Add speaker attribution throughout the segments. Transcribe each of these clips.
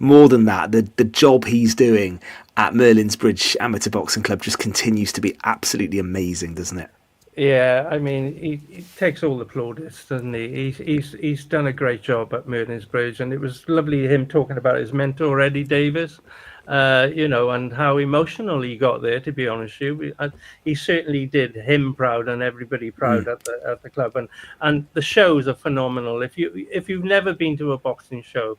Speaker 1: more than that, the job he's doing at Merlin's Bridge Amateur Boxing Club just continues to be absolutely amazing, doesn't it?
Speaker 2: Yeah, I mean, he takes all the plaudits, doesn't he? He's done a great job at Merlin's Bridge, and it was lovely him talking about his mentor Eddie Davis, and how emotional he got there. To be honest with you, he certainly did him proud and everybody proud at the club, and the shows are phenomenal. If you've never been to a boxing show,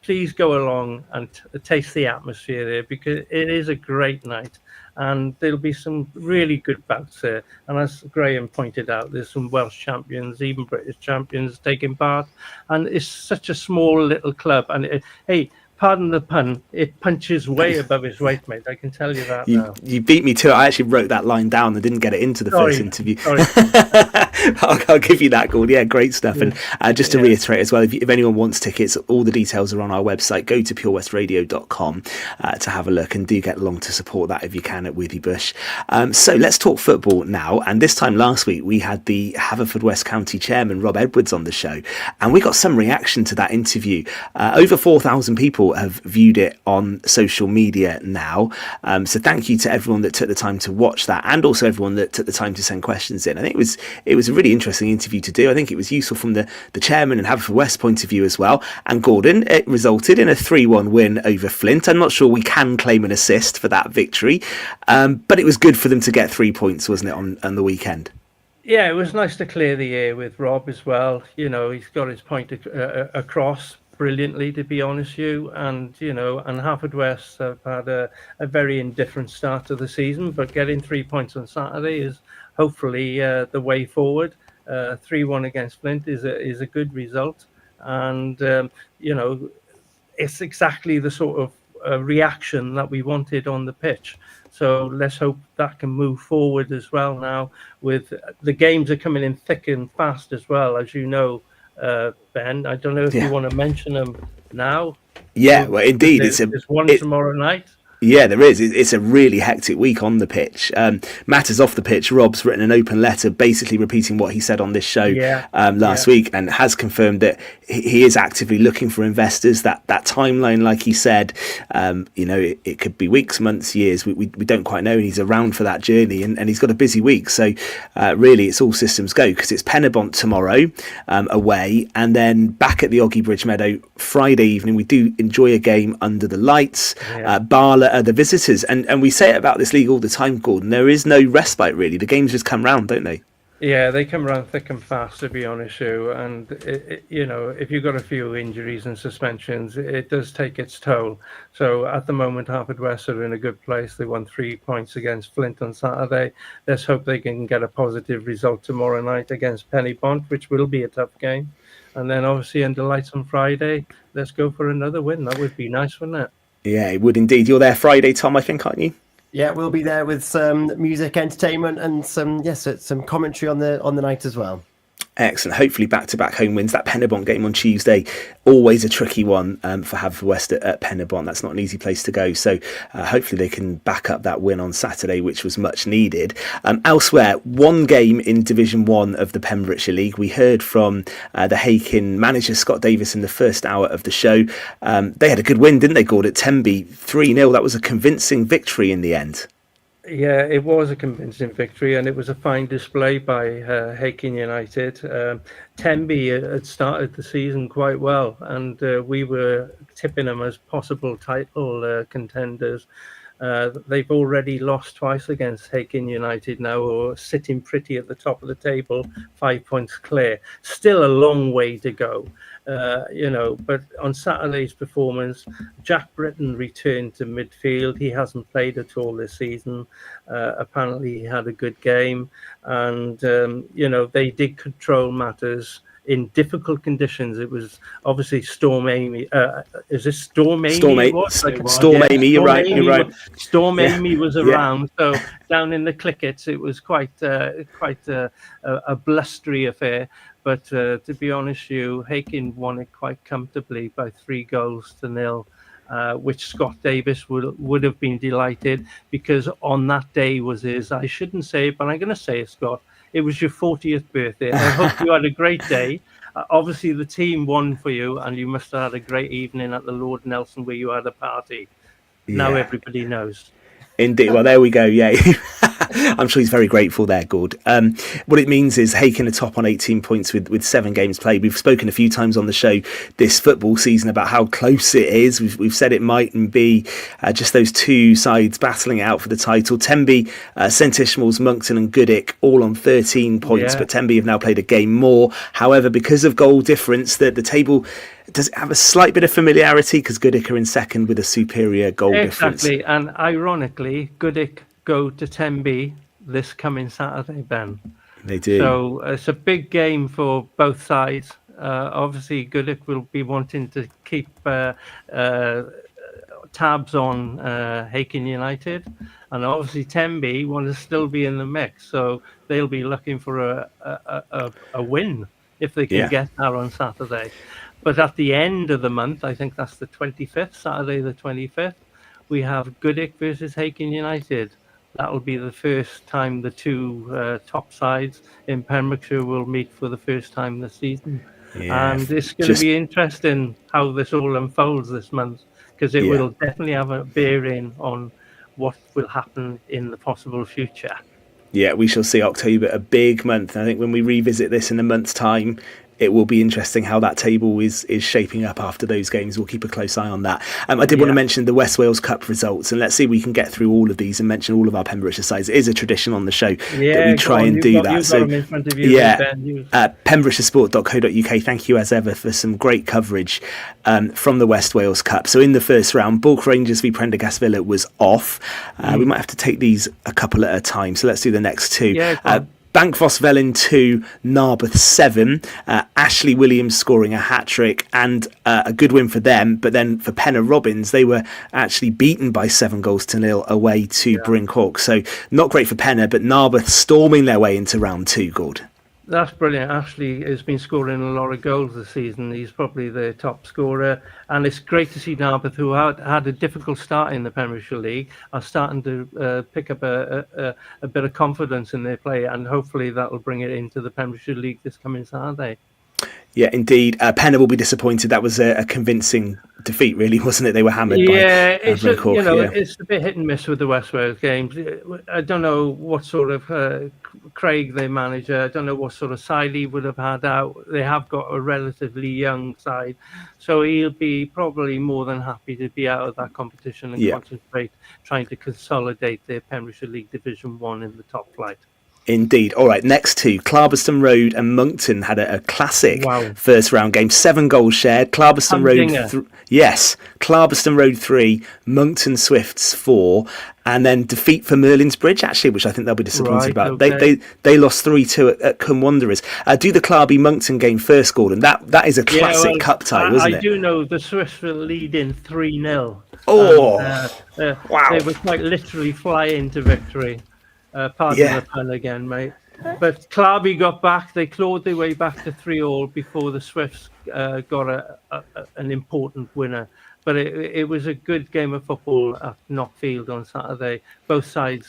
Speaker 2: please go along and taste the atmosphere there, because it is a great night. And there'll be some really good bouts there. And as Graham pointed out, there's some Welsh champions, even British champions taking part. And it's such a small little club. And hey, pardon the pun, it punches way above his weight, mate. I can tell you that now.
Speaker 1: You beat me to it. I actually wrote that line down and didn't get it into the first interview. I'll give you that, Gord. Yeah, great stuff. And just to reiterate as well, if anyone wants tickets, all the details are on our website. Go to purewestradio.com to have a look, and do get along to support that if you can at Withybush. So let's talk football now. And this time last week, we had the Haverfordwest County Chairman, Rob Edwards, on the show. And we got some reaction to that interview. Over 4,000 people have viewed it on social media now. So thank you to everyone that took the time to watch that, and also everyone that took the time to send questions in. I think it was a really interesting interview to do. I think it was useful from the chairman and Haverfordwest point of view as well. And Gordon, it resulted in a 3-1 win over Flint. I'm not sure we can claim an assist for that victory, but it was good for them to get 3 points, wasn't it, on the weekend?
Speaker 2: Yeah, it was nice to clear the air with Rob as well. He's got his point across brilliantly, to be honest with you. And Haverfordwest have had a very indifferent start to the season, but getting 3 points on Saturday is hopefully the way forward. 3-1 against Flint is a good result, and it's exactly the sort of reaction that we wanted on the pitch. So let's hope that can move forward as well now. With the games are coming in thick and fast as well, as you know, Ben. I don't know if you want to mention them now.
Speaker 1: Yeah, well, indeed,
Speaker 2: there's one tomorrow night.
Speaker 1: Yeah, there is. It's a really hectic week on the pitch. Matters off the pitch, Rob's written an open letter basically repeating what he said on this show last week, and has confirmed that he is actively looking for investors. That timeline, like he said, it could be weeks, months, years. We don't quite know, and he's around for that journey, and he's got a busy week. So really, it's all systems go, because it's Pennebont tomorrow away, and then back at the Oggy Bridge Meadow Friday evening. We do enjoy a game under the lights. Barla are the visitors, and we say it about this league all the time, Gordon. There is no respite, really. The games just come round, don't they?
Speaker 2: Yeah, they come around thick and fast, to be honest with you. And if you've got a few injuries and suspensions, it does take its toll. So at the moment, Haverfordwest are in a good place. They won 3 points against Flint on Saturday. Let's hope they can get a positive result tomorrow night against Pennebont, which will be a tough game. And then obviously under lights on Friday, let's go for another win. That would be nice, wouldn't it?
Speaker 1: Yeah, it would indeed. You're there Friday, Tom, I think, aren't you?
Speaker 3: Yeah, we'll be there with some music, entertainment, and some commentary on the night as well.
Speaker 1: Excellent. Hopefully back-to-back home wins. That Pennebont game on Tuesday, always a tricky one for Haverfordwest at Pennebont. That's not an easy place to go. So hopefully they can back up that win on Saturday, which was much needed. Elsewhere, one game in Division 1 of the Pembrokeshire League. We heard from the Hakin manager, Scott Davis, in the first hour of the show. They had a good win, didn't they, Gord, at Tenby? 3-0. That was a convincing victory in the end.
Speaker 2: Yeah, it was a convincing victory, and it was a fine display by Hakin United. Tenby had started the season quite well, and we were tipping them as possible title contenders. They've already lost twice against Hakin United now, or sitting pretty at the top of the table, 5 points clear. Still a long way to go, but on Saturday's performance, Jack Britton returned to midfield. He hasn't played at all this season. Apparently he had a good game, and they did control matters in difficult conditions. It was obviously Storm Amy. Is this Storm Amy?
Speaker 1: Storm Amy, you're right.
Speaker 2: Storm Amy was around. So down in the Clickets, it was quite a blustery affair. But to be honest with you, Hakin won it quite comfortably by 3-0, which Scott Davis would have been delighted, because on that day was I shouldn't say it, but I'm going to say it, Scott, it was your 40th birthday. I hope you had a great day, Obviously, the team won for you, and you must have had a great evening at the Lord Nelson where you had a party. Now
Speaker 1: Yeah.
Speaker 2: everybody knows.
Speaker 1: Indeed. Well, there we go. Yeah. I'm sure he's very grateful there, Gord. What it means is Hakin are top on 18 points with 7 games played. We've spoken a few times on the show this football season about how close it is. We've said it mightn't be just those two sides battling it out for the title. Tenby, St Ishmael's, Moncton and Goodwick all on 13 points, but Tenby have now played a game more. However, because of goal difference, the table does it have a slight bit of familiarity because Goodwick are in second with a superior goal difference.
Speaker 2: Exactly, and ironically, Goodwick go to Tenby this coming Saturday, Ben.
Speaker 1: They do.
Speaker 2: So it's a big game for both sides. Obviously, Goodwick will be wanting to keep tabs on Hakin United, and obviously Tenby want to still be in the mix. So they'll be looking for a win if they can get that on Saturday. But at the end of the month, I think that's the 25th, Saturday the 25th, we have Goodwick versus Hakin United. That'll be the first time the two top sides in Pembrokeshire will meet for the first time this season. And it's going to be interesting how this all unfolds this month, because it will definitely have a bearing on what will happen in the possible future.
Speaker 1: Yeah, we shall see. October, a big month. I think when we revisit this in a month's time, it will be interesting how that table is shaping up after those games. We'll keep a close eye on that. I did want to mention the West Wales Cup results, and let's see if we can get through all of these and mention all of our Pembrokeshire sides. It is a tradition on the show that we try and do that. So, pembrokeshiresport.co.uk. Thank you as ever for some great coverage from the West Wales Cup. So in the first round, Bulk Rangers v Prendergast Villa was off. We might have to take these a couple at a time. So let's do the next two. Bankfoss Velin 2, Narberth 7. Ashley Williams scoring a hat-trick and a good win for them. But then for Penna Robbins, they were actually beaten by 7-0 away to Brinkhawk. So not great for Penna, but Narberth storming their way into round 2, Gord.
Speaker 2: That's brilliant. Ashley has been scoring a lot of goals this season. He's probably the top scorer. And it's great to see Narberth, who had a difficult start in the Pembrokeshire League, are starting to pick up a bit of confidence in their play. And hopefully that will bring it into the Pembrokeshire League this coming Saturday.
Speaker 1: Yeah, indeed. Penna will be disappointed. That was a convincing defeat, really, wasn't it? They were hammered by
Speaker 2: it's a bit hit and miss with the West Wales games. I don't know what sort of Craig, their manager, I don't know what sort of side he would have had out. They have got a relatively young side, so he'll be probably more than happy to be out of that competition and concentrate trying to consolidate their Pembrokeshire League Division 1 in the top flight.
Speaker 1: Indeed. All right, next two. Clarbeston Road and Moncton had a classic first round game. 7 goals shared. Clarbeston Road, Clarbeston Road 3, Moncton Swifts 4, and then defeat for Merlin's Bridge, actually, which I think they'll be disappointed about.
Speaker 2: Okay.
Speaker 1: They lost 3-2 at Cwm Wanderers. Do the Clarby Moncton game first, Gordon. That is a classic cup tie, wasn't it?
Speaker 2: I do know the Swifts were leading 3-0. They were quite literally flying to victory. Pardon the pun again, mate. But Clarby got back. They clawed their way back to 3-3 before the Swifts got an important winner. But it was a good game of football at Knockfield on Saturday. Both sides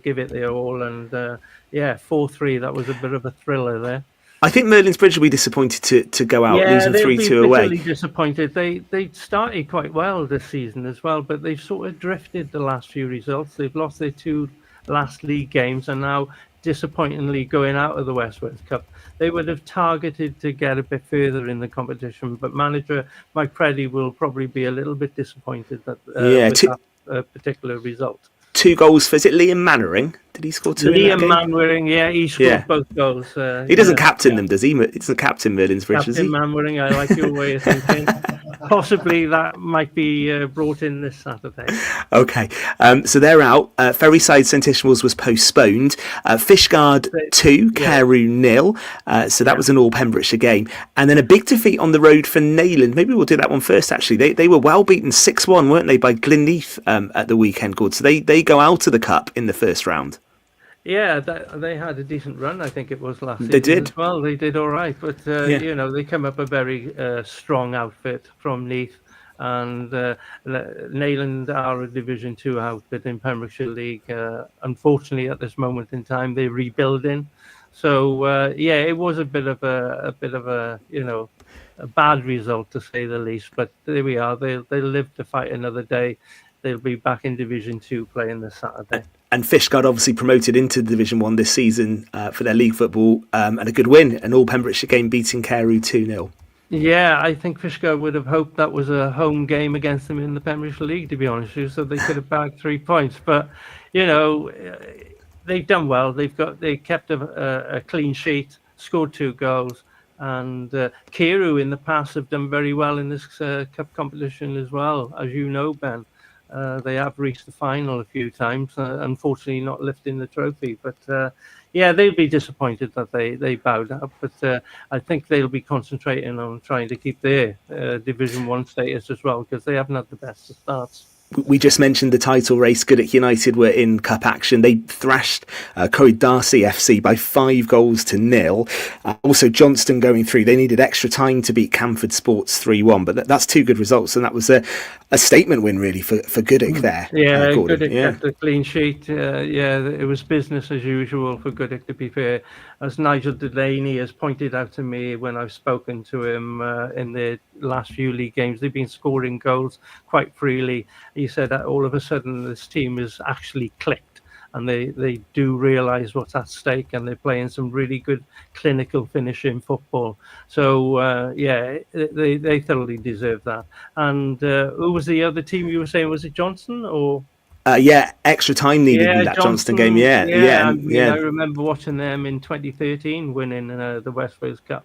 Speaker 2: give it their all. And 4-3, that was a bit of a thriller there.
Speaker 1: I think Merlin's Bridge will be disappointed to go out losing 3-2 away.
Speaker 2: Bitterly disappointed. They started quite well this season as well, but they've sort of drifted the last few results. They've lost their 2 last league games and now disappointingly going out of the West Wales Cup. They would have targeted to get a bit further in the competition, but manager Mike Preddy will probably be a little bit disappointed with that particular result.
Speaker 1: 2 goals for, is it Liam Mannering? Did he score 2
Speaker 2: Liam
Speaker 1: in that game?
Speaker 2: Mannering, he scored both goals.
Speaker 1: He doesn't captain them, does he? He doesn't captain Merlin's Bridge, does he?
Speaker 2: Captain Mannering, I like your way of thinking. Possibly that might be brought in this Saturday.
Speaker 1: Okay, so they're out. Ferryside St Ishmael's was postponed. Fishguard 2, Carew 0. So that was an all Pembrokeshire game. And then a big defeat on the road for Neyland. Maybe we'll do that one first, actually. They were well beaten 6-1, weren't they, by Glynneath at the weekend, Gord. So they go out of the cup in the first round.
Speaker 2: Yeah, they had a decent run, I think it was last season.
Speaker 1: They did.
Speaker 2: As well, they did all right. But, they come up a very strong outfit from Neath. And Neyland are a Division 2 outfit in Pembrokeshire League. Unfortunately, at this moment in time, they're rebuilding. So it was a bit of a a bad result, to say the least. But there we are. They'll live to fight another day. They'll be back in Division 2 playing this Saturday.
Speaker 1: And Fishguard obviously promoted into Division 1 this season for their league football, and a good win, an all Pembrokeshire game, beating Carew 2-0.
Speaker 2: Yeah, I think Fishguard would have hoped that was a home game against them in the Pembrokeshire League, to be honest with you, so they could have bagged 3 points. But, they've done well. They kept a clean sheet, scored 2 goals. And Carew in the past have done very well in this cup competition as well, as you know, Ben. They have reached the final a few times, unfortunately not lifting the trophy. But they'll be disappointed that they bowed out. But I think they'll be concentrating on trying to keep their Division 1 status as well, because they haven't had the best of starts.
Speaker 1: We just mentioned the title race. Goodwick United were in cup action. They thrashed Corrie Darcy FC by 5-0. Also, Johnston going through. They needed extra time to beat Camford Sports 3-1, but that's 2 good results, and that was a statement win really for Goodwick there.
Speaker 2: Yeah, Goodwick kept a clean sheet. It was business as usual for Goodwick, to be fair. As Nigel Delaney has pointed out to me when I've spoken to him in the last few league games, they've been scoring goals quite freely. He said that all of a sudden this team is actually clicked, and they do realise what's at stake, and they're playing some really good clinical finishing football. So they thoroughly deserve that. And who was the other team you were saying? Was it Johnson or?
Speaker 1: Extra time needed in that Johnston game. I
Speaker 2: remember watching them in 2013 winning the West Wales Cup.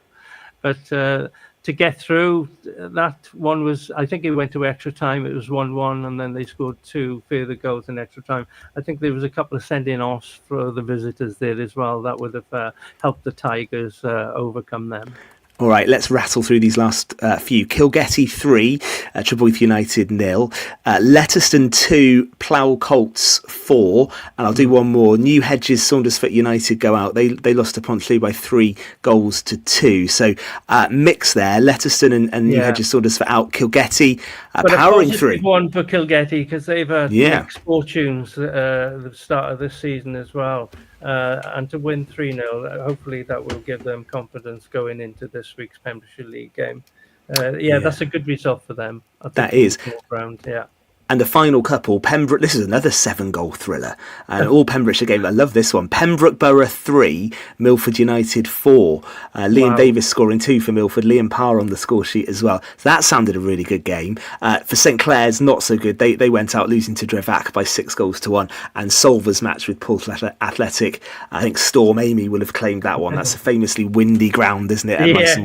Speaker 2: But to get through, that one was, I think it went to extra time. It was 1-1, and then they scored 2 further goals in extra time. I think there was a couple of sending offs for the visitors there as well. That would have helped the Tigers overcome them.
Speaker 1: All right, let's rattle through these last few. Kilgetty 3, Treborth United 0, Letterston 2, Plough Colts 4, and I'll do one more. New Hedges Saundersfoot United go out. They lost to Pontley by 3-2. So mix there. Letterston and New Hedges Saundersfoot out. Kilgetty powering through.
Speaker 2: One for Kilgetty, because they've had mixed fortunes at the start of this season as well. And to win 3-0, hopefully that will give them confidence going into this week's Pembrokeshire League game. That's a good result for them.
Speaker 1: That is.
Speaker 2: Round,
Speaker 1: And the final couple, Pembroke. This is another 7-goal thriller, and all Pembrokeshire games. I love this one. Pembroke Borough 3, Milford United 4. Liam Davis scoring 2 for Milford. Liam Parr on the score sheet as well. So that sounded a really good game. For St Clair's, not so good. They went out losing to Drevac by 6-1. And Solver's match with Portsmouth Athletic. I think Storm Amy will have claimed that one. That's a famously windy ground, isn't it?
Speaker 2: It is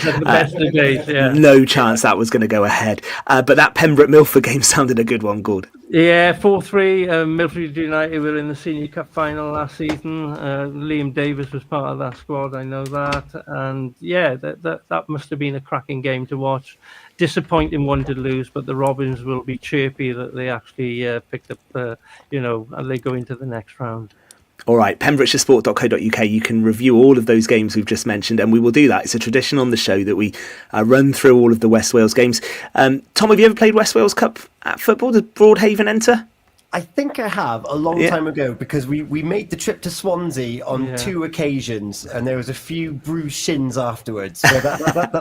Speaker 2: at the best of days.
Speaker 1: No chance that was going to go ahead. But that Pembroke Milford game sounded a good one, good.
Speaker 2: 4-3. Milford United were in the Senior Cup final last season. Liam Davis was part of that squad, I know that. And that must have been a cracking game to watch. Disappointing one to lose, but the Robins will be chirpy that they actually picked up, and they go into the next round.
Speaker 1: All right, pembrokeshiresport.co.uk. You can review all of those games we've just mentioned, and we will do that. It's a tradition on the show that we run through all of the West Wales games. Tom, have you ever played West Wales Cup at football? Did Broadhaven enter?
Speaker 3: I think I have a long time ago, because we made the trip to Swansea on 2 occasions, and there was a few bruised shins afterwards. So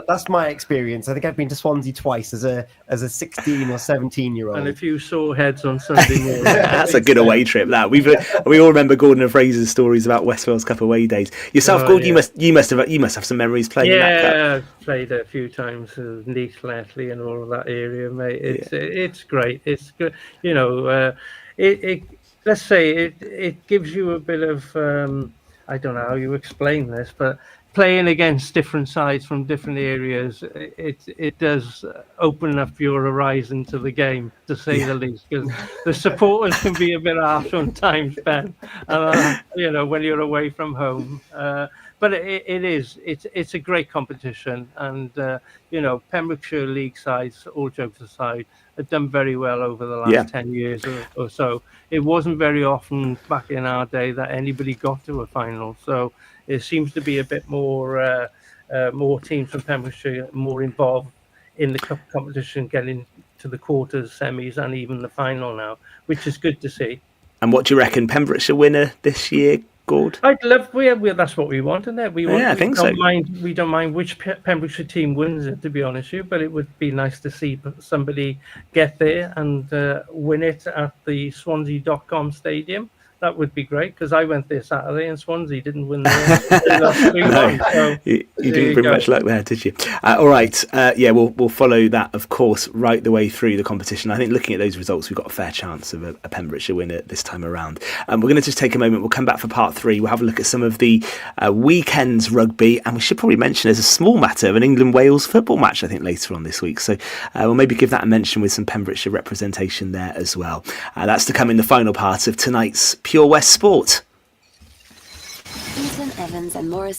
Speaker 3: that's my experience. I think I've been to Swansea twice as a 16 or 17-year-old.
Speaker 2: And a few sore heads on Sunday morning.
Speaker 1: That's a good away trip. That we all remember Gordon and Fraser's stories about West Wales Cup away days. Yourself, Gordon, you must have some memories playing in that cup.
Speaker 2: Yeah, I've played a few times with Leith, Letley, and all of that area, mate. It's great. It's good. Let's say it gives you a bit of I don't know how you explain this, but playing against different sides from different areas, it does open up your horizon to the game, to say the least, because the supporters can be a bit harsh on times, Ben, when you're away from home. But it's a great competition, and Pembrokeshire League sides, all jokes aside, have done very well over the last 10 years or so. It wasn't very often back in our day that anybody got to a final, so it seems to be a bit more teams from Pembrokeshire more involved in the cup competition, getting to the quarters, semis, and even the final now, which is good to see.
Speaker 1: And what do you reckon, Pembrokeshire winner this year? Gord?
Speaker 2: I'd love. That's what we want, isn't it?
Speaker 1: I think so.
Speaker 2: We don't mind which Pembrokeshire team wins it, to be honest with you. But it would be nice to see somebody get there and win it at the Swansea.com stadium. That would be great, because I went there Saturday and Swansea didn't win there.
Speaker 1: You didn't bring much luck there, did you? All right. We'll follow that, of course, right the way through the competition. I think looking at those results, we've got a fair chance of a Pembrokeshire winner this time around. We're going to just take a moment. We'll come back for part 3. We'll have a look at some of the weekend's rugby, and we should probably mention as a small matter an England-Wales football match, I think, later on this week. So we'll maybe give that a mention with some Pembrokeshire representation there as well. That's to come in the final part of tonight's Pure West Sport.
Speaker 4: Eaton-Evans and Morris